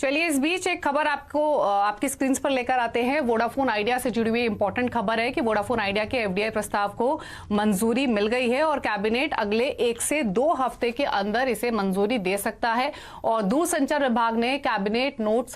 चलिए इस बीच एक खबर आपको आपकी स्क्रीन पर लेकर आते हैं। वोडाफोन आइडिया से जुड़ी हुई इंपॉर्टेंट खबर है कि वोडाफोन आइडिया के एफडीआई प्रस्ताव को मंजूरी मिल गई है और कैबिनेट अगले 1 से 2 हफ्ते के अंदर इसे मंजूरी दे सकता है। और दूरसंचार विभाग ने कैबिनेट नोट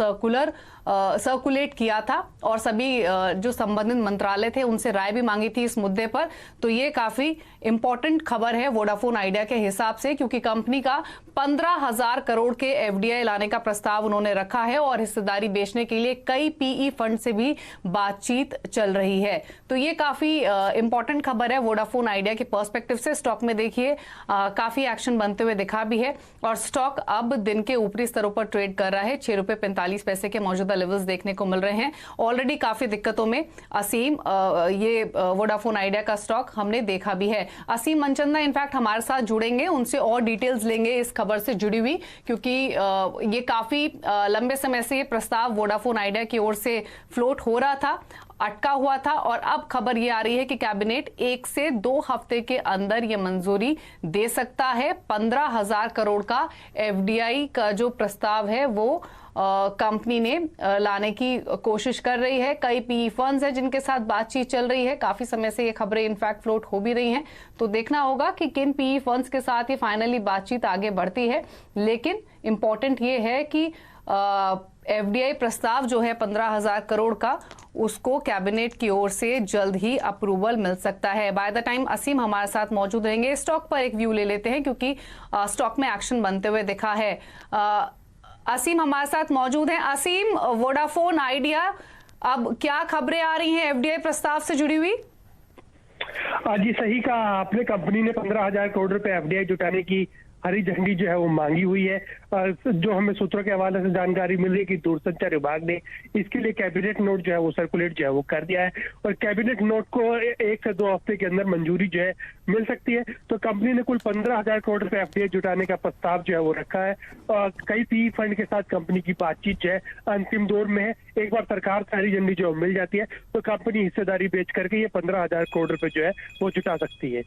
सर्कुलेट किया था और सभी जो संबंधित मंत्रालय थे उनसे राय भी मांगी थी इस मुद्दे पर। तो ये काफी इंपॉर्टेंट खबर है वोडाफोन आइडिया के हिसाब से, क्योंकि कंपनी का 15,000 करोड़ के एफडीआई लाने का प्रस्ताव उन्होंने रखा है और हिस्सेदारी बेचने के लिए कई पीई फंड से भी बातचीत चल रही है। तो ये काफी इंपॉर्टेंट खबर है वोडाफोन आइडिया के पर्सपेक्टिव से। स्टॉक में देखिए काफी एक्शन बनते हुए दिखा भी है और स्टॉक अब दिन के ऊपरी स्तरों पर ट्रेड कर रहा है। 6 रुपए 45 पैसे के मौजूदा लेवल्स देखने को मिल रहे हैं। ऑलरेडी काफी दिक्कतों में असीम ये वोडाफोन आइडिया का स्टॉक हमने देखा भी है। असीम मनचंदा इनफैक्ट हमारे साथ जुड़ेंगे, उनसे और डिटेल्स लेंगे इस खबर से जुड़ी हुई, क्योंकि ये काफी लंबे समय से ये प्रस्ताव वोडाफोन आइडिया की ओर से फ्लोट हो रहा था, अटका हुआ था और अब खबर ये आ रही है कि कैबिनेट 1 से 2 हफ्ते के अंदर ये मंजूरी दे सकता है। 15,000 करोड़ का एफडीआई का जो प्रस्ताव है वो कंपनी ने लाने की कोशिश कर रही है। कई पीई फंड्स हैं जिनके साथ बातचीत चल रही है। काफी समय से ये खबरें इनफैक्ट फ्लोट हो भी रही हैं, तो देखना होगा कि किन पीई फंड्स के साथ ये फाइनली बातचीत आगे बढ़ती है। लेकिन इंपॉर्टेंट ये है कि एफडीआई प्रस्ताव जो है 15,000 करोड़ का, उसको कैबिनेट की ओर से जल्द ही अप्रूवल मिल सकता है। बाय द टाइम असीम हमारे साथ मौजूद रहेंगे। स्टॉक पर एक व्यू ले लेते हैं क्योंकि स्टॉक में एक्शन बनते हुए दिखा है। असीम हमारे साथ मौजूद हैं। असीम, वोडाफोन आइडिया, अब क्या खबरें आ रही हैं एफडीआई प्रस्ताव से जुड़ी हुई? जी सही कहा आपने, कंपनी ने 15,000 करोड़ रुपए एफडीआई जुटाने की हरी झंडी जो है वो मांगी हुई है। जो हमें सूत्रों के हवाले से जानकारी मिल रही है कि दूरसंचार विभाग ने इसके लिए कैबिनेट नोट जो है वो सर्कुलेट जो है वो कर दिया है और कैबिनेट नोट को 1 से 2 हफ्ते के अंदर मंजूरी जो है मिल सकती है। तो कंपनी ने कुल 15,000 करोड़ रुपए एफडीआई जुटाने का प्रस्ताव जो है वो रखा है और कई पीई फंड के साथ कंपनी की बातचीत जो है अंतिम दौर में है। एक बार सरकार से हरी झंडी जो मिल जाती है तो कंपनी हिस्सेदारी बेच करके ये 15,000 करोड़ रुपए जो है वो जुटा सकती है।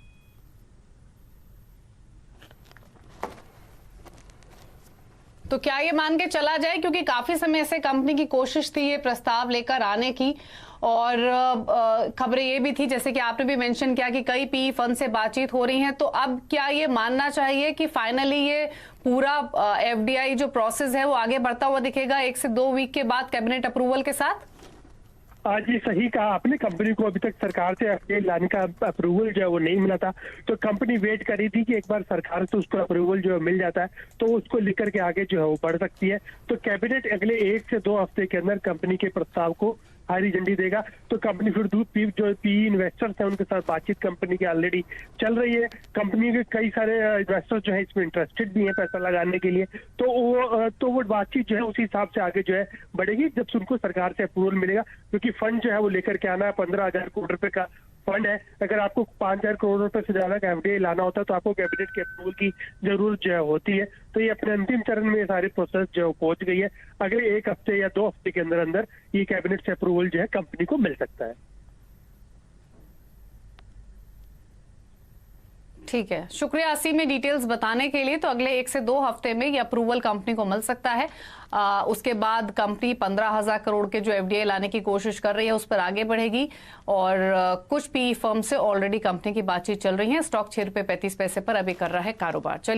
तो क्या ये मान के चला जाए, क्योंकि काफी समय से कंपनी की कोशिश थी ये प्रस्ताव लेकर आने की और खबरें ये भी थी जैसे कि आपने भी मेंशन किया कि कई पीई फंड से बातचीत हो रही है, तो अब क्या ये मानना चाहिए कि फाइनली ये पूरा एफडीआई जो प्रोसेस है वो आगे बढ़ता हुआ दिखेगा 1 से 2 वीक के बाद कैबिनेट अप्रूवल के साथ? आज ये सही कहा आपने, कंपनी को अभी तक सरकार से एफडीआई लाने का अप्रूवल जो है वो नहीं मिला था, तो कंपनी वेट कर रही थी कि एक बार सरकार से उसको अप्रूवल जो है मिल जाता है तो उसको लेकर के आगे जो है वो बढ़ सकती है। तो कैबिनेट अगले 1 से 2 हफ्ते के अंदर कंपनी के प्रस्ताव को हरी झंडी देगा तो कंपनी फिर जो पीई इन्वेस्टर्स हैं उनके साथ बातचीत कंपनी की ऑलरेडी चल रही है। कंपनी के कई सारे इन्वेस्टर्स जो है इसमें इंटरेस्टेड भी हैं पैसा लगाने के लिए, तो वो बातचीत जो है उसी हिसाब से आगे जो है बढ़ेगी जब उनको सरकार से अप्रूवल मिलेगा, क्योंकि फंड जो है वो लेकर के आना है। 15,000 करोड़ रुपए का फंड है। अगर आपको 5,000 करोड़ रुपए से ज्यादा का एफडीआई लाना होता है तो आपको कैबिनेट के अप्रूवल की जरूरत जो है होती है। तो ये अपने अंतिम चरण में ये सारी प्रोसेस जो पहुंच गई है। अगले 1 हफ्ते या 2 हफ्ते के अंदर अंदर ये कैबिनेट से अप्रूवल जो है कंपनी को मिल सकता है। ठीक है, शुक्रिया असीम में डिटेल्स बताने के लिए। तो अगले 1 से 2 हफ्ते में ये अप्रूवल कंपनी को मिल सकता है। उसके बाद कंपनी 15,000 करोड़ के जो एफडीआई लाने की कोशिश कर रही है उस पर आगे बढ़ेगी और कुछ पीई फर्म से ऑलरेडी कंपनी की बातचीत चल रही है। स्टॉक 6 रुपए 35 पैसे पर अभी कर रहा है कारोबार। चलिए।